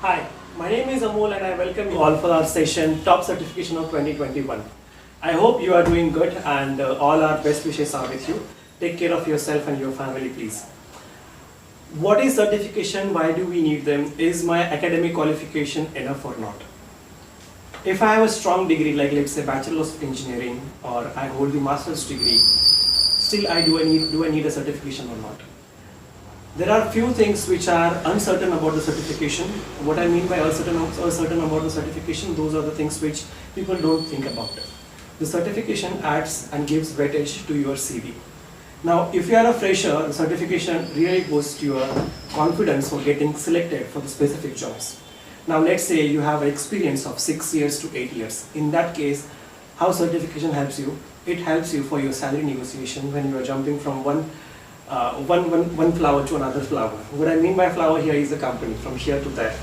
Hi, my name is Amol and I welcome you all for our session Top Certification of 2021. I hope you are doing good and all our best wishes are with you. Take care of yourself and your family, please. What is certification? Why do we need them? Is my academic qualification enough or not? If I have a strong degree like let's say Bachelor's of Engineering or I hold the Master's degree, still do I need a certification or not? There are few things which are uncertain about the certification. What I mean by uncertain about the certification, those are the things which people don't think about. The certification adds and gives weightage to your CV. Now, if you are a fresher, the certification really boosts your confidence for getting selected for the specific jobs. Now, let's say you have an experience of 6 years to 8 years. In that case, how certification helps you? It helps you for your salary negotiation when you are jumping from one flower to another flower. What I mean by flower here is a company, from here to there.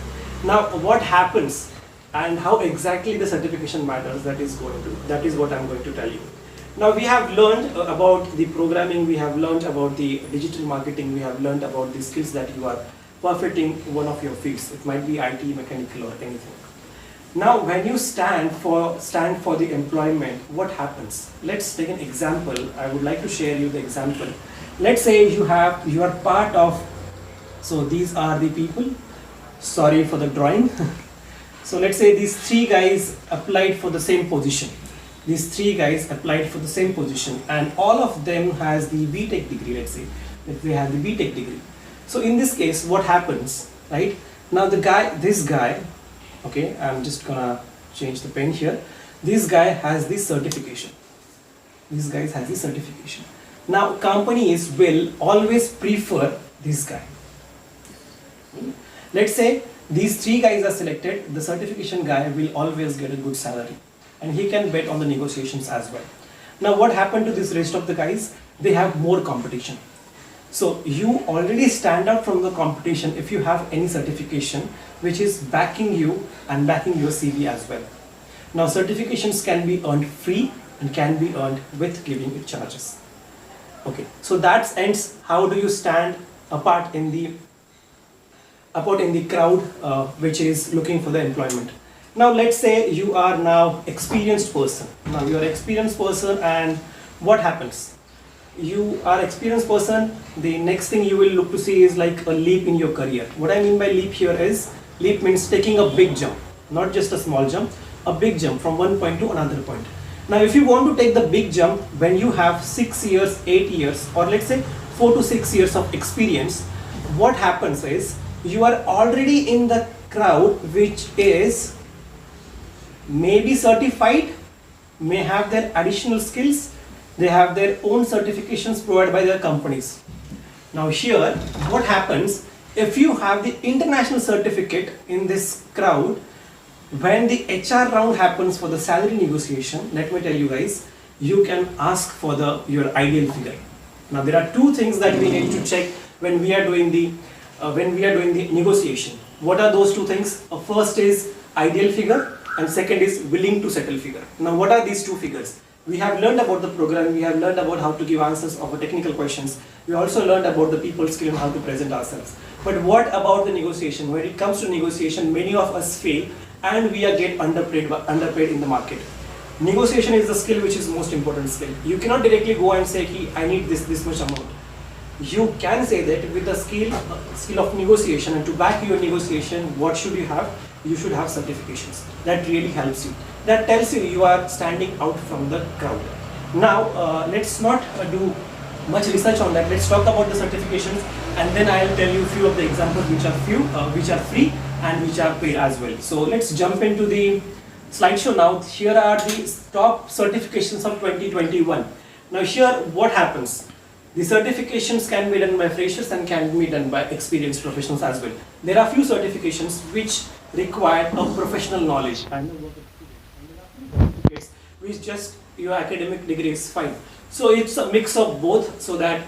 Now, what happens and how exactly the certification matters, that is what I'm going to tell you. Now, we have learned about the programming, we have learned about the digital marketing, we have learned about the skills that you are perfecting one of your fields. It might be IT, mechanical or anything. Now, when you stand for the employment, what happens? Let's take an example. I would like to share you the example. Let's say you are part of, so these are the people, sorry for the drawing. So let's say these three guys applied for the same position. These three guys applied for the same position and all of them has the BTech degree, let's say, that they have the BTech degree. So in this case, what happens, right? Now this guy, okay, I'm just gonna change the pen here. This guy has this certification. This guy has this certification. Now, companies will always prefer this guy. Let's say these three guys are selected, the certification guy will always get a good salary and he can bet on the negotiations as well. Now, what happened to this rest of the guys? They have more competition. So, you already stand out from the competition if you have any certification which is backing you and backing your CV as well. Now, certifications can be earned free and can be earned with giving it charges. Okay, so that ends how do you stand apart in the crowd which is looking for the employment. Now let's say you are now experienced person. Now you are experienced person and what happens? You are experienced person, the next thing you will look to see is like a leap in your career. What I mean by leap here is, leap means taking a big jump, not just a small jump, a big jump from one point to another point. Now, if you want to take the big jump when you have 6 years, 8 years, or let's say 4 to 6 years of experience, what happens is you are already in the crowd which is maybe certified, may have their additional skills, they have their own certifications provided by their companies. Now here, what happens if you have the international certificate in this crowd? When the HR round happens for the salary negotiation, let me tell you guys, you can ask for your ideal figure. Now there are two things that we need to check when we are doing the negotiation. What are those two things? First is ideal figure and second is willing to settle figure. Now what are these two figures? We have learned about the program, we have learned about how to give answers of technical questions. We also learned about the people skill and how to present ourselves. But what about the negotiation? When it comes to negotiation, many of us fail and we get underpaid in the market. Negotiation is the skill which is most important skill. You cannot directly go and say, I need this much amount. You can say that with the skill of negotiation, and to back your negotiation, what should you have? You should have certifications. That really helps you. That tells you you are standing out from the crowd. Now, let's not do much research on that. Let's talk about the certifications and then I'll tell you a few of the examples which are free and which are paid as well. So let's jump into the slideshow now. Here are the top certifications of 2021. Now here what happens? The certifications can be done by freshers and can be done by experienced professionals as well. There are few certifications which require a professional knowledge and which just your academic degree is fine. So it's a mix of both, so that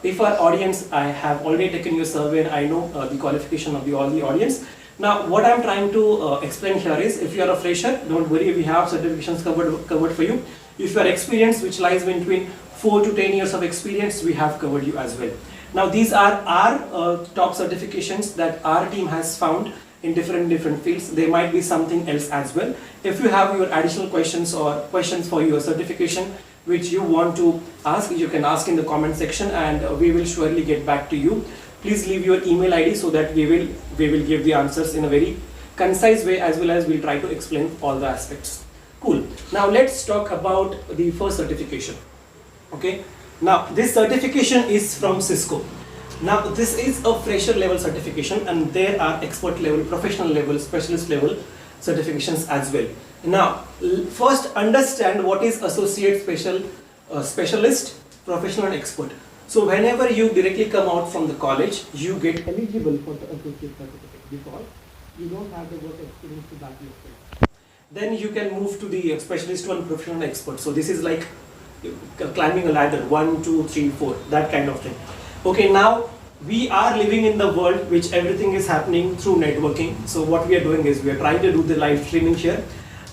if our audience, I have already taken your survey and I know the qualification of all the audience. Now what I'm trying to explain here is, if you are a fresher, don't worry, we have certifications covered for you. If you are experienced, which lies between 4 to 10 years of experience, we have covered you as well. Now these are our top certifications that our team has found in different fields. There might be something else as well. If you have your additional questions or questions for your certification which you want to ask, you can ask in the comment section, and we will surely get back to you. Please leave your email ID so that we will give the answers in a very concise way, as well as we'll try to explain all the aspects. Cool. Now let's talk about the first certification. Okay. Now this certification is from Cisco. Now this is a fresher level certification, and there are expert level, professional level, specialist level certifications as well. Now first understand what is associate, specialist, professional and expert. So whenever you directly come out from the college, you get eligible for the associate certificate because you don't have the work experience to back yourself. Then you can move to the specialist one, professional expert. So this is like climbing a ladder, 1, 2, 3, 4, that kind of thing. Okay, now we are living in the world which everything is happening through networking. So what we are doing is we are trying to do the live streaming here.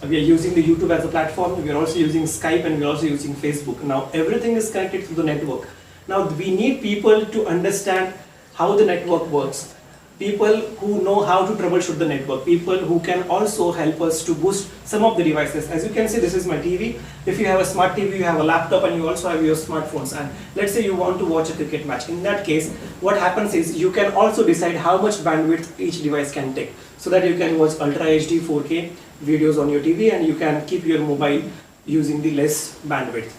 We are using the YouTube as a platform. We are also using Skype, and we are also using Facebook. Now everything is connected through the network. Now we need people to understand how the network works. People who know how to troubleshoot the network, people who can also help us to boost some of the devices. As you can see, this is my TV. If you have a smart TV, you have a laptop, and you also have your smartphones, and let's say you want to watch a cricket match. In that case, what happens is you can also decide how much bandwidth each device can take, so that you can watch Ultra HD 4K videos on your TV, and you can keep your mobile using the less bandwidth.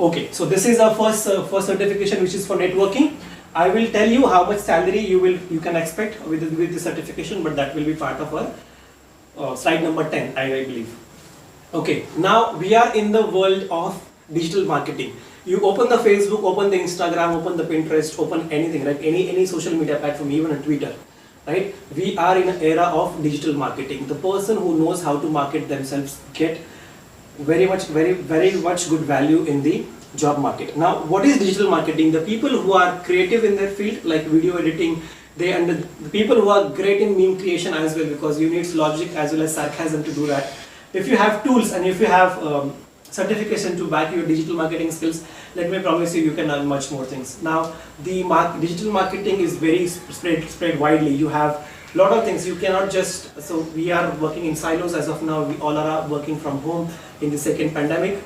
Okay, so this is our first certification, which is for networking. I will tell you how much salary you can expect with the certification, but that will be part of our slide number 10, I believe. Okay, now we are in the world of digital marketing. You open the Facebook, open the Instagram, open the Pinterest, open anything, like any social media platform, even a Twitter, right? We are in an era of digital marketing. The person who knows how to market themselves get very much good value in the job market. Now what is digital marketing? The people who are creative in their field, like video editing, the people who are great in meme creation as well, because you need logic as well as sarcasm to do that. If you have tools and if you have certification to back your digital marketing skills, let me promise you, you can earn much more things. Now the digital marketing is very spread widely. You have a lot of things. You cannot just, so we are working in silos as of now. We all are working from home in the second pandemic.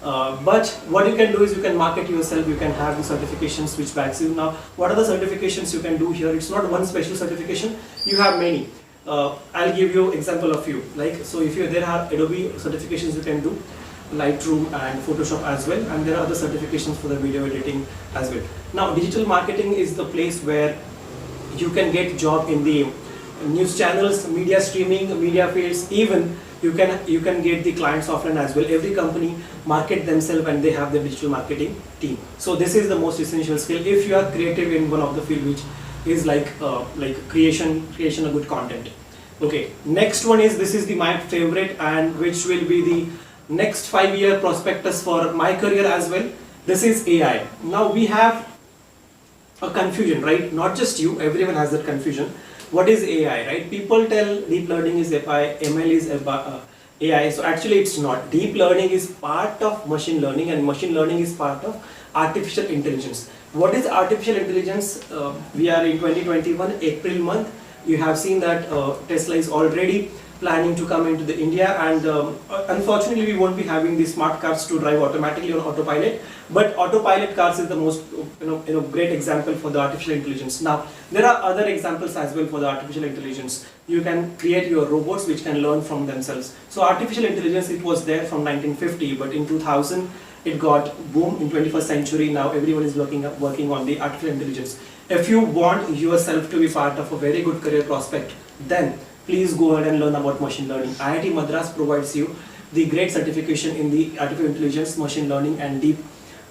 But what you can do is you can market yourself, you can have the certifications which backs you. Now, what are the certifications you can do here? It's not one special certification, you have many. I'll give you example of few. Like, so if there are Adobe certifications you can do, Lightroom and Photoshop as well, and there are other certifications for the video editing as well. Now, digital marketing is the place where you can get job in the news channels, media streaming, media fields, even you can get the clients offline as well. Every company market themselves and they have their digital marketing team. So this is the most essential skill if you are creative in one of the field, which is like creation of good content. Okay, next one is, this is my favorite, and which will be the next 5-year prospectus for my career as well. This is AI. Now we have a confusion, right? Not just you, everyone has that confusion. What is AI, right? People tell deep learning is AI, ML is AI. So actually it's not. Deep learning is part of machine learning, and machine learning is part of artificial intelligence. What is artificial intelligence? We are in 2021, April month. You have seen that Tesla is already planning to come into the India, and unfortunately we won't be having the smart cars to drive automatically on autopilot, but autopilot cars is the most great example for the artificial intelligence. Now there are other examples as well for the artificial intelligence. You can create your robots which can learn from themselves. So artificial intelligence, it was there from 1950, but in 2000 it got boom. In 21st century now everyone is working on the artificial intelligence. If you want yourself to be part of a very good career prospect, then please go ahead and learn about machine learning. IIT Madras provides you the great certification in the artificial intelligence, machine learning and deep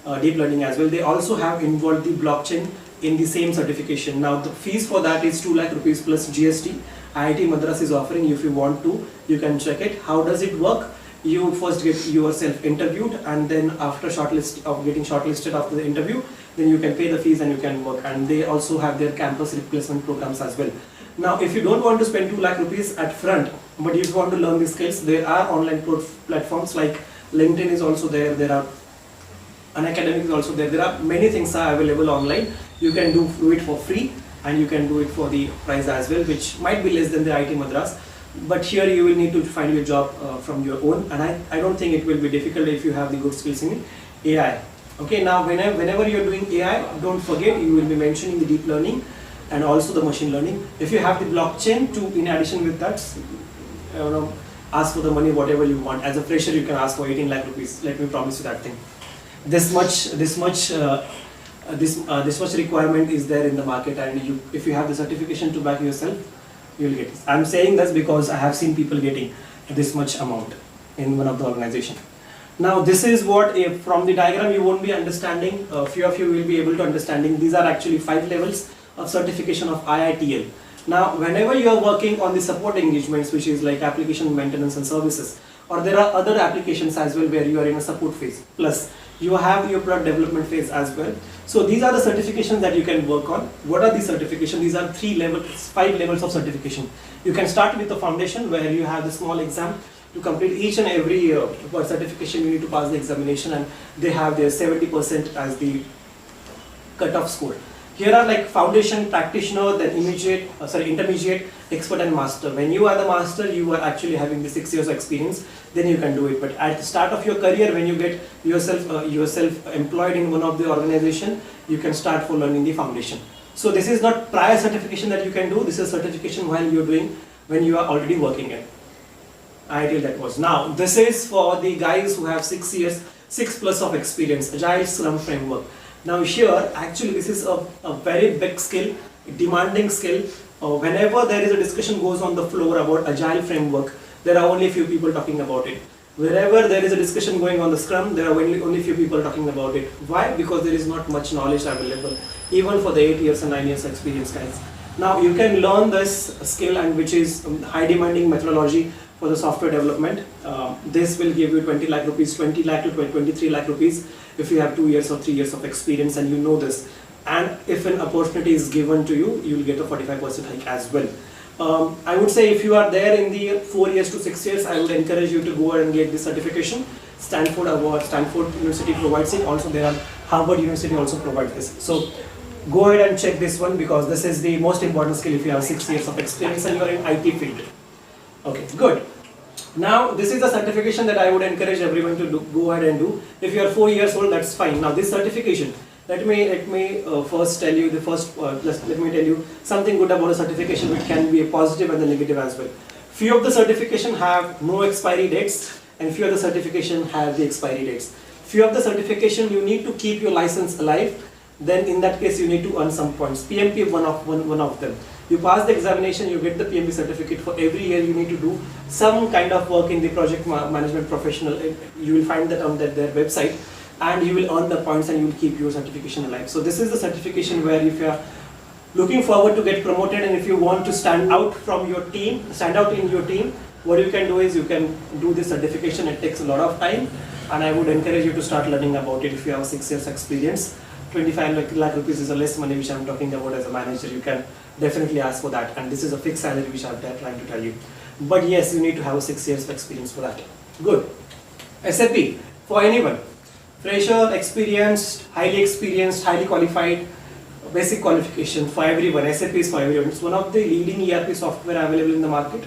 learning as well. They also have involved the blockchain in the same certification. Now the fees for that is 2 lakh rupees plus GST. IIT Madras is offering. If you want to, you can check it. How does it work? You first get yourself interviewed, and then after getting shortlisted after the interview, then you can pay the fees and you can work. And they also have their campus replacement programs as well. Now, if you don't want to spend 2 lakh rupees at front, but if you want to learn the skills, there are online platforms like LinkedIn is also there. There are Unacademy is also there. There are many things are available online. You can do it for free, and you can do it for the price as well, which might be less than the IIT Madras. But here you will need to find your job from your own, and I don't think it will be difficult if you have the good skills in AI. Okay, now whenever you're doing AI, don't forget you will be mentioning the deep learning and also the machine learning. If you have the blockchain to, in addition with that, ask for the money whatever you want. As a fresher, you can ask for 18 lakh rupees. Let me promise you that thing. This much requirement is there in the market, and if you have the certification to back yourself, you will get it. I'm saying this because I have seen people getting this much amount in one of the organization. Now this is what, from the diagram you won't be understanding, a few of you will be able to understanding. These are actually 5 levels of certification of IITL. Now whenever you are working on the support engagements, which is like application maintenance and services, or there are other applications as well where you are in a support phase, plus you have your product development phase as well. So these are the certifications that you can work on. What are these certifications? These are 5 levels of certification. You can start with the foundation, where you have the small exam. To complete each and every certification, you need to pass the examination, and they have their 70% as the cutoff score. Here are like foundation, practitioner, then intermediate, expert and master. When you are the master, you are actually having the 6 years of experience, then you can do it. But at the start of your career, when you get yourself employed in one of the organization, you can start for learning the foundation. So this is not prior certification that you can do, this is certification while you're doing, when you are already working in IITL. That was. Now this is for the guys who have 6 plus of experience, Agile Scrum framework. Now here, actually this is a very big skill, demanding skill. Whenever there is a discussion goes on the floor about Agile framework, there are only a few people talking about it. Wherever there is a discussion going on the Scrum, there are only few people talking about it. Why? Because there is not much knowledge available, even for the 8 years and 9 years experience guys. Now you can learn this skill, and which is high demanding methodology for the software development. This will give you 20 lakh rupees, 20 lakh to 23 lakh rupees if you have 2 years or 3 years of experience and you know this. And if an opportunity is given to you, you will get a 45% hike as well. I would say if you are there in the 4 years to 6 years, I would encourage you to go and get this certification. Stanford Award, Stanford University provides it. Also there are Harvard University also provides this. So go ahead and check this one, because this is the most important skill if you have 6 years of experience and you are in IT field. Okay, good. Now this is the certification that I would encourage everyone to go ahead and do. If you are 4 years old, that's fine. Now this certification, let me first tell you let me tell you something good about a certification, which can be a positive and the negative as well. Few of the certification have no expiry dates, and few of the certification have the expiry dates. Few of the certification you need to keep your license alive. Then in that case you need to earn some points. PMP one of them. You pass the examination, you get the PMP certificate. For every year you need to do some kind of work in the project management professional. You will find that on their website, and you will earn the points and you will keep your certification alive. So this is the certification where if you are looking forward to get promoted, and if you want to stand out in your team, what you can do is you can do this certification. It takes a lot of time, and I would encourage you to start learning about it. If you have 6 years experience, 25 lakh rupees is a less money which I am talking about as a manager. You can definitely ask for that, and this is a fixed salary which I am trying to tell you. But yes, you need to have 6 years of experience for that. Good. SAP for anyone, fresher, experienced, highly qualified, basic qualification for everyone. SAP is for everyone. It's one of the leading ERP software available in the market.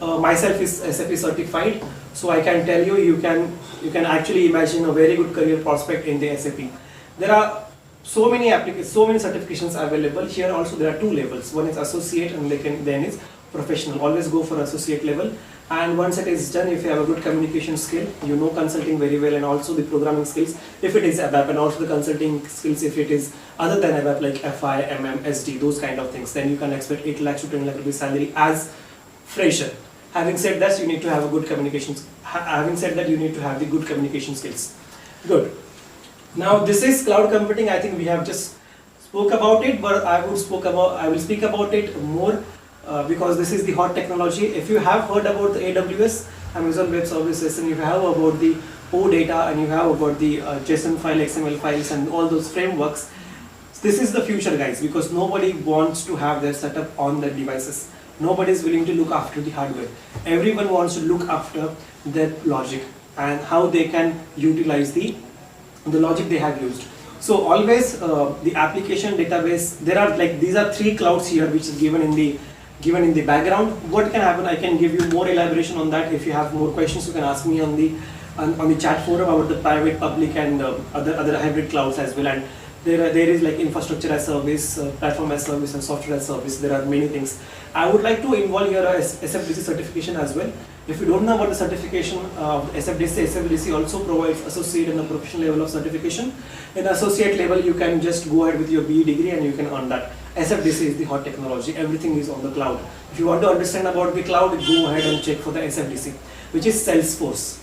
Myself is SAP certified, so I can tell you, you can actually imagine a very good career prospect in the SAP. There are so many certifications available. Here also there are 2 levels. One is associate, and then is professional. Always go for associate level. And once it is done, if you have a good communication skill, you know consulting very well, and also the programming skills if it is ABAP, and also the consulting skills if it is other than ABAP, like FI, MM, SD, those kind of things, then you can expect 8 lakhs to 10 lakh rupees salary as fresher. Having said that, you need to have a good communication. Having said that, you need to have the good communication skills. Good. Now this is cloud computing. I think we have just spoke about it, but I will speak about it more because this is the hot technology. If you have heard about the AWS, Amazon Web Services, and you have about the OData, and you have about the JSON file, XML files, and all those frameworks, this is the future, guys, because nobody wants to have their setup on their devices. Nobody is willing to look after the hardware. Everyone wants to look after their logic and how they can utilize the logic they have used. So always the application database, there are like, these are three clouds here which is given in the background. What can happen, I can give you more elaboration on that. If you have more questions, you can ask me on the chat forum about the private, public and other hybrid clouds as well. And there is like infrastructure as service, platform as service and software as service. There are many things. I would like to involve here a SFDC certification as well. If you don't know about the certification of SFDC also provides associate and a professional level of certification. In associate level, you can just go ahead with your BE degree and you can earn that. SFDC is the hot technology. Everything is on the cloud. If you want to understand about the cloud, go ahead and check for the SFDC, which is Salesforce.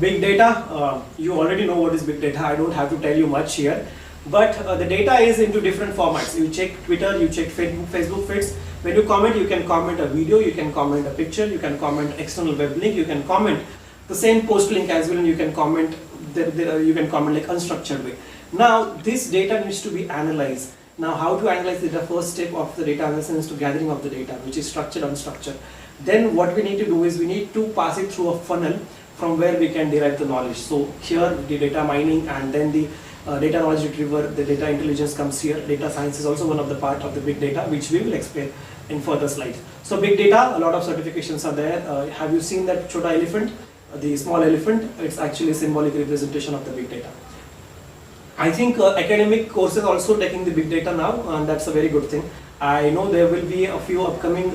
Big data, you already know what is big data. I don't have to tell you much here. But the data is into different formats. You check Twitter, you check Facebook feeds. When you comment, you can comment a video, you can comment a picture, you can comment external web link, you can comment the same post link as well, and you can comment like unstructured way. Now this data needs to be analyzed. Now how to analyze the first step of the data analysis is to gathering of the data, which is structured, unstructured. Then what we need to do is we need to pass it through a funnel from where we can derive the knowledge. So here the data mining and then the data knowledge retriever, the data intelligence comes here. Data science is also one of the part of the big data, which we will explain in further slides. So big data, a lot of certifications are there. Have you seen that Chota elephant, the small elephant? It's actually a symbolic representation of the big data. I think academic courses also taking the big data now, and that's a very good thing. I know there will be a few upcoming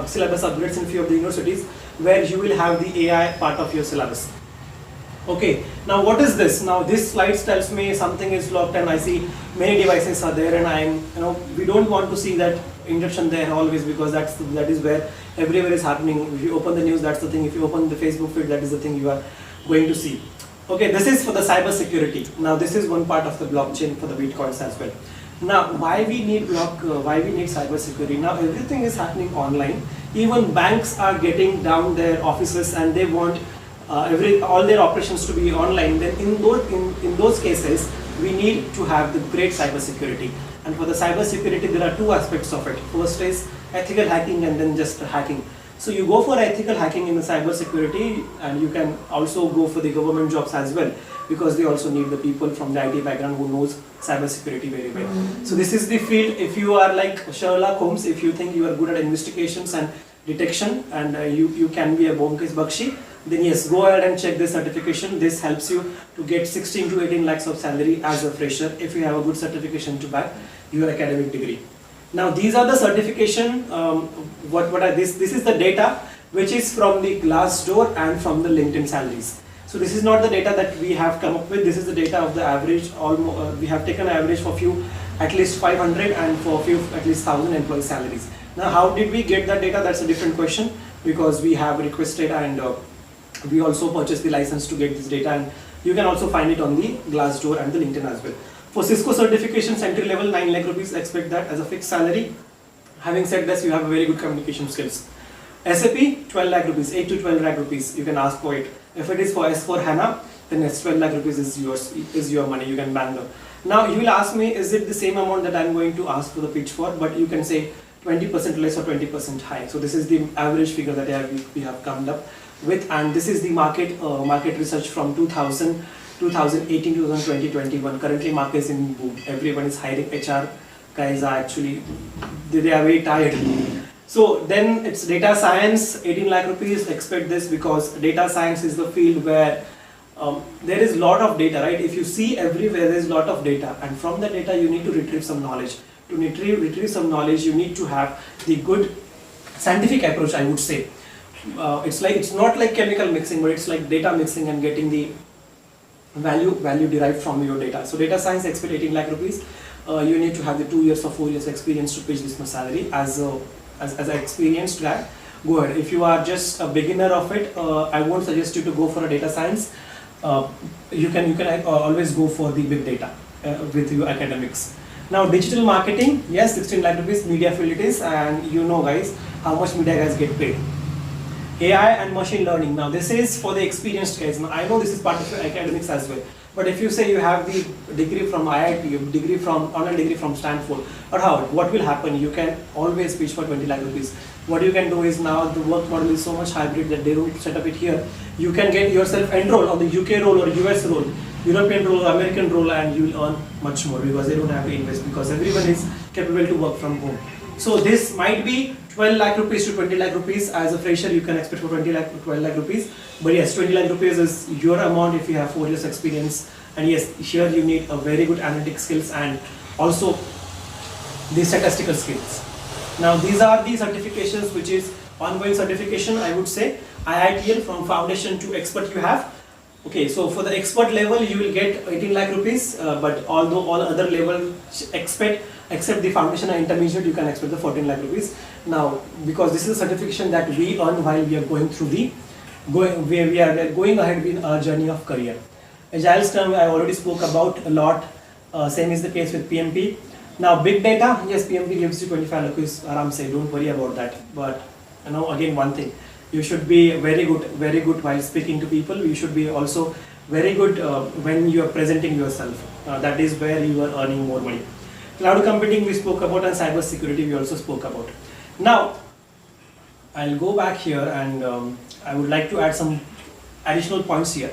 syllabus upgrades in few of the universities where you will have the AI part of your syllabus. Okay, now what is this? Now this slide tells me something is locked and I see many devices are there, and we don't want to see that injection there always, because that is where everywhere is happening. If you open the news, that's the thing. If you open the Facebook feed, that is the thing you are going to see. Okay, this is for the cyber security. Now this is one part of the blockchain for the Bitcoins as well. Now why we need cyber security? Now everything is happening online. Even banks are getting down their offices and they want all their operations to be online. Then in those cases, we need to have the great cyber security. And for the cyber security, there are two aspects of it. First is ethical hacking and then just hacking. So you go for ethical hacking in the cyber security, and you can also go for the government jobs as well, because they also need the people from the IT background who knows cyber security very well. So this is the field. If you are like Sherlock Holmes, if you think you are good at investigations and detection, and you can be a Byomkesh Bakshi, then yes, go ahead and check this certification. This helps you to get 16 to 18 lakhs of salary as a fresher if you have a good certification to back your academic degree. Now these are the certification. This is the data which is from the Glassdoor and from the LinkedIn salaries. So this is not the data that we have come up with. This is the data of the average. We have taken average for few at least 500 and for few at least 1,000 employee salaries. Now how did we get that data? That's a different question, because we have requested and we also purchased the license to get this data, and you can also find it on the Glassdoor and the LinkedIn as well. For Cisco certifications, entry level 9 lakh rupees, expect that as a fixed salary. Having said this, you have a very good communication skills. SAP 12 lakh rupees, 8 to 12 lakh rupees, you can ask for it. If it is for S4 HANA, then it's 12 lakh rupees is your money, you can bank them. Now you will ask me, is it the same amount that I'm going to ask for the pitch for? But you can say 20% less or 20% high. So this is the average figure that we have come up with, and this is the market research from 2018, 2020, 2021. Currently market is in boom. Everyone is hiring. HR guys are actually, they are very tired. So then it's data science, 18 lakh rupees, expect this, because data science is the field where there is a lot of data, right? If you see everywhere, there is a lot of data, and from the data you need to retrieve some knowledge. To retrieve some knowledge, you need to have the good scientific approach, I would say. It's not like chemical mixing, but it's like data mixing and getting the value derived from your data. So data science, expect 18 lakh rupees. You need to have the 2 years or 4 years experience to pitch this much salary as an experienced guy. Go ahead. If you are just a beginner of it, I won't suggest you to go for a data science. You can always go for the big data with your academics. Now digital marketing, yes, 16 lakh rupees, media field it is, and you know guys how much media guys get paid. AI and machine learning. Now this is for the experienced guys. Now I know this is part of your academics as well. But if you say you have the degree from IIT, online degree from Stanford or Harvard, what will happen? You can always pitch for 20 lakh rupees. What you can do is, now the work model is so much hybrid that they don't set up it here. You can get yourself enrolled on the UK role or US role European role, American role, and you will earn much more because they don't have to invest, because everyone is capable to work from home. So this might be 12 lakh rupees to 20 lakh rupees. As a fresher, you can expect for 20 lakh to 12 lakh rupees. But yes, 20 lakh rupees is your amount if you have 4 years experience. And yes, here you need a very good analytic skills and also the statistical skills. Now these are the certifications which is ongoing certification, I would say. IITL from foundation to expert you have. Okay, so for the expert level you will get 18 lakh rupees, but although all other level except the foundation and intermediate, you can expect the 14 lakh rupees. Now because this is a certification that we earn while we are going through the we are going ahead in our journey of career. Agile Scrum I already spoke about a lot. Same is the case with PMP. Now big data, yes, PMP gives you 25 lakh rupees, aram say, don't worry about that. But you know, again one thing, you should be very good while speaking to people. You should be also very good when you are presenting yourself. That is where you are earning more money. Cloud computing we spoke about, and cyber security we also spoke about. Now I'll go back here and I would like to add some additional points here.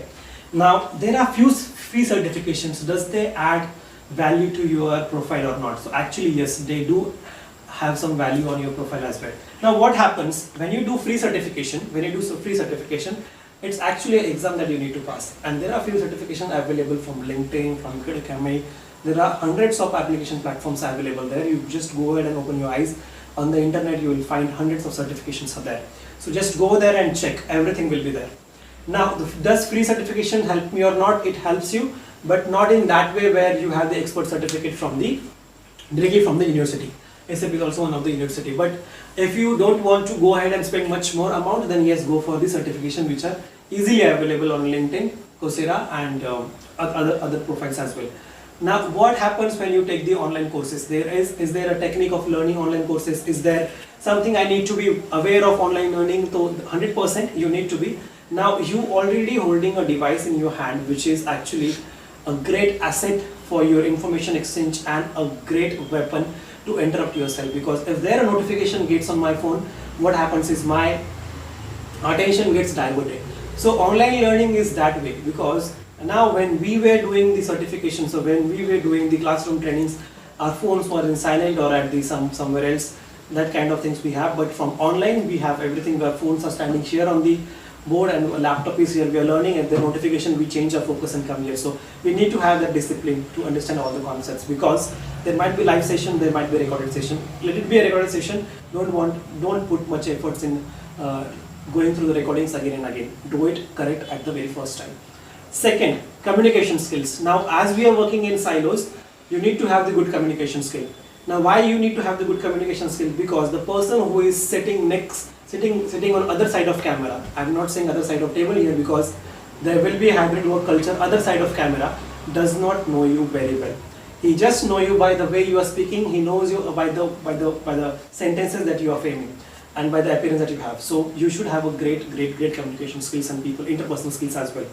Now there are few free certifications. Does they add value to your profile or not? So actually yes, they do have some value on your profile as well. Now what happens when you do free certification? It's actually an exam that you need to pass, and there are few certifications available from LinkedIn, from Udemy. There are hundreds of application platforms available there. You just go ahead and open your eyes on the internet, you will find hundreds of certifications are there. So just go there and check, everything will be there. Now does free certification help me or not? It helps you, but not in that way where you have the expert certificate from directly from the university. SAP is also one of the university, but if you don't want to go ahead and spend much more amount, then yes, go for the certification which are easily available on LinkedIn, Coursera, and other profiles as well. Now what happens when you take the online courses? Is there a technique of learning online courses? Is there something I need to be aware of online learning? So 100% you need to be. Now you already holding a device in your hand which is actually a great asset for your information exchange and a great weapon to interrupt yourself, because if there are notification gets on my phone, what happens is my attention gets diverted. So online learning is that way, because now when we were doing the certification, so when we were doing the classroom trainings, our phones were in silent or at the somewhere else, that kind of things we have. But from online we have everything, where phones are standing here on the board and a laptop is here, we are learning, and the notification we change our focus and come here. So we need to have that discipline to understand all the concepts, because there might be live session, there might be recorded session. Let it be a recorded session. Don't put much efforts in going through the recordings again and again. Do it correct at the very first time. Second, communication skills. Now as we are working in silos, you need to have the good communication skill. Now why you need to have the good communication skill? Because the person who is sitting on other side of camera, I'm not saying other side of table here, because there will be a hybrid work culture. Other side of camera does not know you very well. He just know you by the way you are speaking. He knows you by the sentences that you are framing and by the appearance that you have. So you should have a great communication skills and interpersonal skills as well.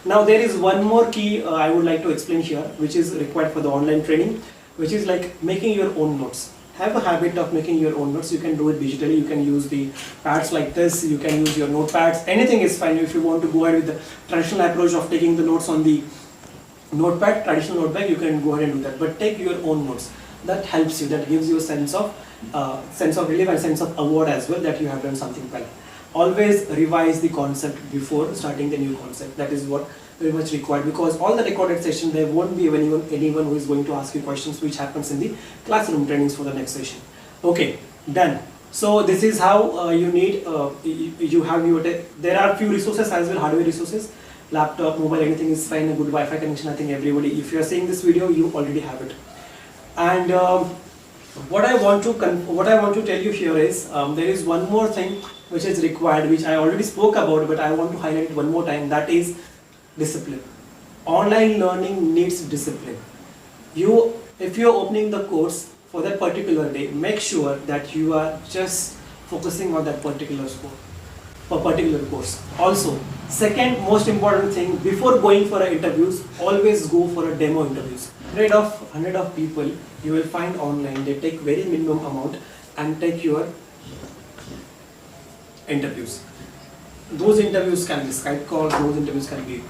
Now there is one more key I would like to explain here, which is required for the online training, which is like making your own notes. Have a habit of making your own notes. You can do it digitally. You can use the pads like this. You can use your notepads. Anything is fine. If you want to go ahead with the traditional approach of taking the notes on the notepad, traditional notepad, you can go ahead and do that. But take your own notes. That helps you. That gives you a sense of relief and sense of award as well, that you have done something well. Always revise the concept before starting the new concept. That is what very much required, because all the recorded session, there won't be anyone who is going to ask you questions, which happens in the classroom trainings for the next session. Okay, done. So this is how you need, there are few resources as well, hardware resources, laptop, mobile, anything is fine, a good Wi-Fi connection. I think everybody, if you are seeing this video, you already have it. And what I want to tell you here is, there is one more thing which is required, which I already spoke about, but I want to highlight it one more time. That is discipline. Online learning needs discipline. If you are opening the course for that particular day, make sure that you are just focusing on that particular course. Also, second most important thing, before going for interviews, always go for a demo interviews. 100 of people you will find online, they take very minimum amount and take your interviews. Those interviews can be Skype calls, those interviews can be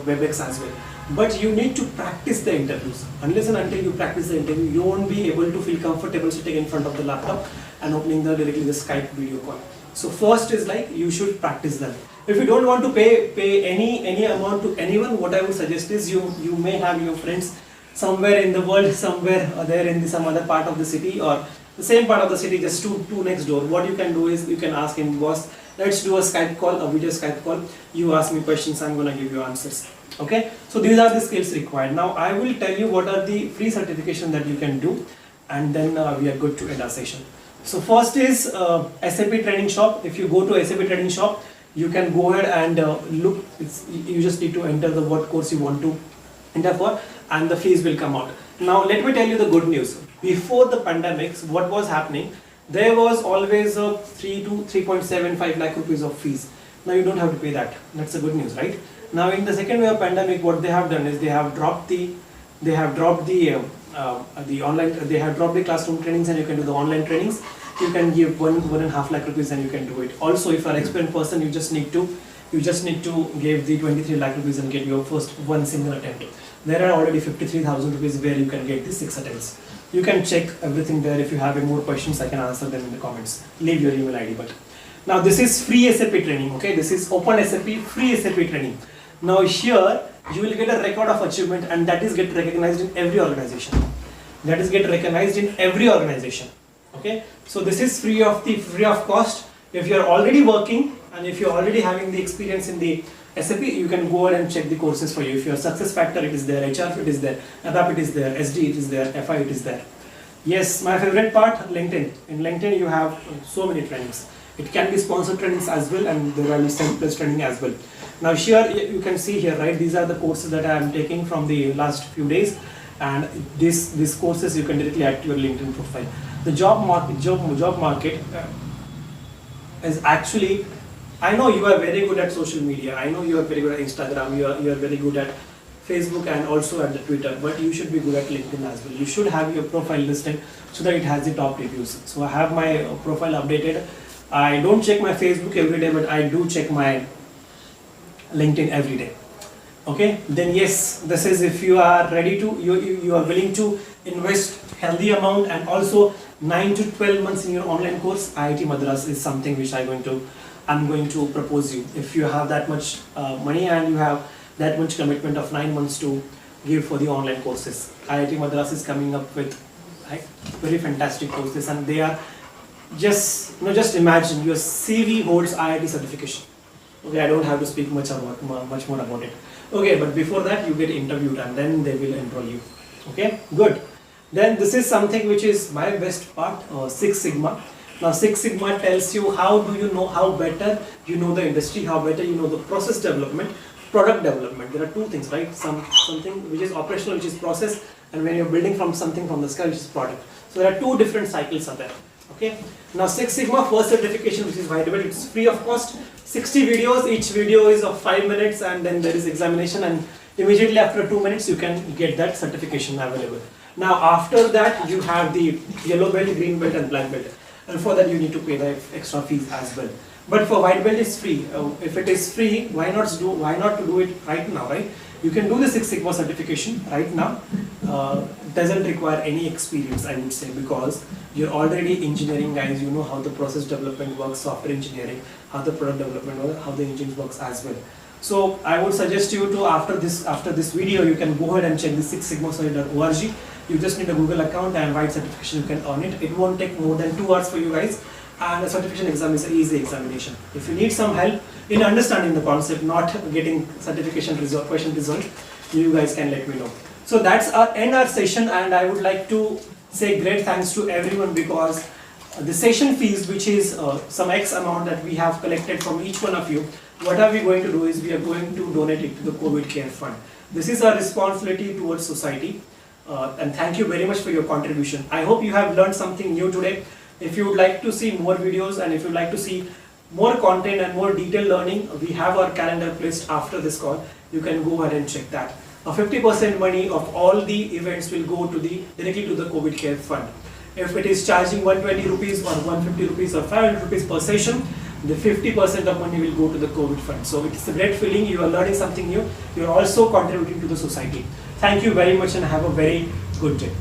WebEx as well. But you need to practice the interviews. Unless and until you practice the interview, you won't be able to feel comfortable sitting in front of the laptop and opening directly the Skype video call. So first is like you should practice them. If you don't want to pay any amount to anyone, what I would suggest is you may have your friends somewhere in the world, somewhere there in some other part of the city or the same part of the city, just two next door. What you can do is you can ask him, boss, let's do a Skype call, a video Skype call. You ask me questions, I'm gonna give you answers. Okay, so these are the skills required. Now I will tell you what are the free certification that you can do, and then we are good to end our session. So first is SAP Training Shop. If you go to SAP Training Shop, you can go ahead and look. You just need to enter the what course you want to enter for, and the fees will come out. Now let me tell you the good news. Before the pandemics, what was happening? There was always a 3 to 3.75 lakh rupees of fees. Now you don't have to pay that. That's the good news, right? Now in the second wave of pandemic, what they have done is they have dropped the online. They have dropped the classroom trainings, and you can do the online trainings. You can give 1.5 lakh rupees, and you can do it. Also, if you are an experienced person, you just need to give the 23 lakh rupees and get your first one single attempt. There are already 53,000 rupees where you can get the 6 attempts. You can check everything there. If you have any more questions, I can answer them in the comments. Leave your email ID. But now this is free SAP training. Okay, this is Open SAP free SAP training. Now here you will get a record of achievement, and that is get recognized in every organization. Okay, so this is free of cost. If you are already working and if you are already having the experience in the SAP, you can go ahead and check the courses for you. If you are SuccessFactors, it is there. HR, it is there. ABAP, it is there. SD, it is there. FI, it is there. Yes, my favorite part, LinkedIn. In LinkedIn, you have so many trainings. It can be sponsored trainings as well, and there are self-paced training as well. Now here you can see here, right? These are the courses that I am taking from the last few days, and these courses you can directly add to your LinkedIn profile. The job market is actually. I know you are very good at social media. I know you are very good at Instagram. You are very good at Facebook and also at the Twitter. But you should be good at LinkedIn as well. You should have your profile listed so that it has the top reviews. So I have my profile updated. I don't check my Facebook every day, but I do check my LinkedIn every day. Okay. Then yes, this is if you are ready to you are willing to invest healthy amount and also 9 to 12 months in your online course. IIT Madras is something which I'm going to propose you. If you have that much money and you have that much commitment of 9 months to give for the online courses, IIT Madras is coming up with very fantastic courses, and they are just imagine your CV holds IIT certification. Okay, I don't have to speak much more about it. Okay, but before that you get interviewed and then they will enroll you. Okay, good. Then this is something which is my best part, Six Sigma. Now Six Sigma tells you how better you know the industry, how better you know the process development, product development. There are two things, right? Something which is operational, which is process, and when you're building from something from the scratch, which is product. So there are two different cycles are there. Okay. Now Six Sigma first certification, which is White Belt, it's free of cost. 60 videos, each video is of 5 minutes, and then there is examination, and immediately after 2 minutes you can get that certification available. Now after that you have the yellow belt, green belt, and black belt. And for that you need to pay the extra fees as well. But for White Belt it's free. If it is free, why not to do it right now, right? You can do the Six Sigma certification right now. Doesn't require any experience, I would say, because you're already engineering guys. You know how the process development works, software engineering, how the product development works, how the engine works as well. So I would suggest you to after this video you can go ahead and check the sixsigmasolid.org. You just need a Google account and write certification, you can earn it. It won't take more than 2 hours for you guys, and the certification exam is an easy examination. If you need some help in understanding the concept, not getting certification question result, you guys can let me know. So that's our session, and I would like to say great thanks to everyone, because the session fees, which is some X amount that we have collected from each one of you, what are we going to do is we are going to donate it to the COVID Care Fund. This is our responsibility towards society. And thank you very much for your contribution. I hope you have learned something new today. If you would like to see more videos and if you would like to see more content and more detailed learning, we have our calendar placed after this call. You can go ahead and check that. 50% money of all the events will go to directly to the COVID Care Fund. If it is charging 120 rupees or 150 rupees or 500 rupees per session, the 50% of money will go to the COVID fund. So it's a great feeling. You are learning something new. You are also contributing to the society. Thank you very much and have a very good day.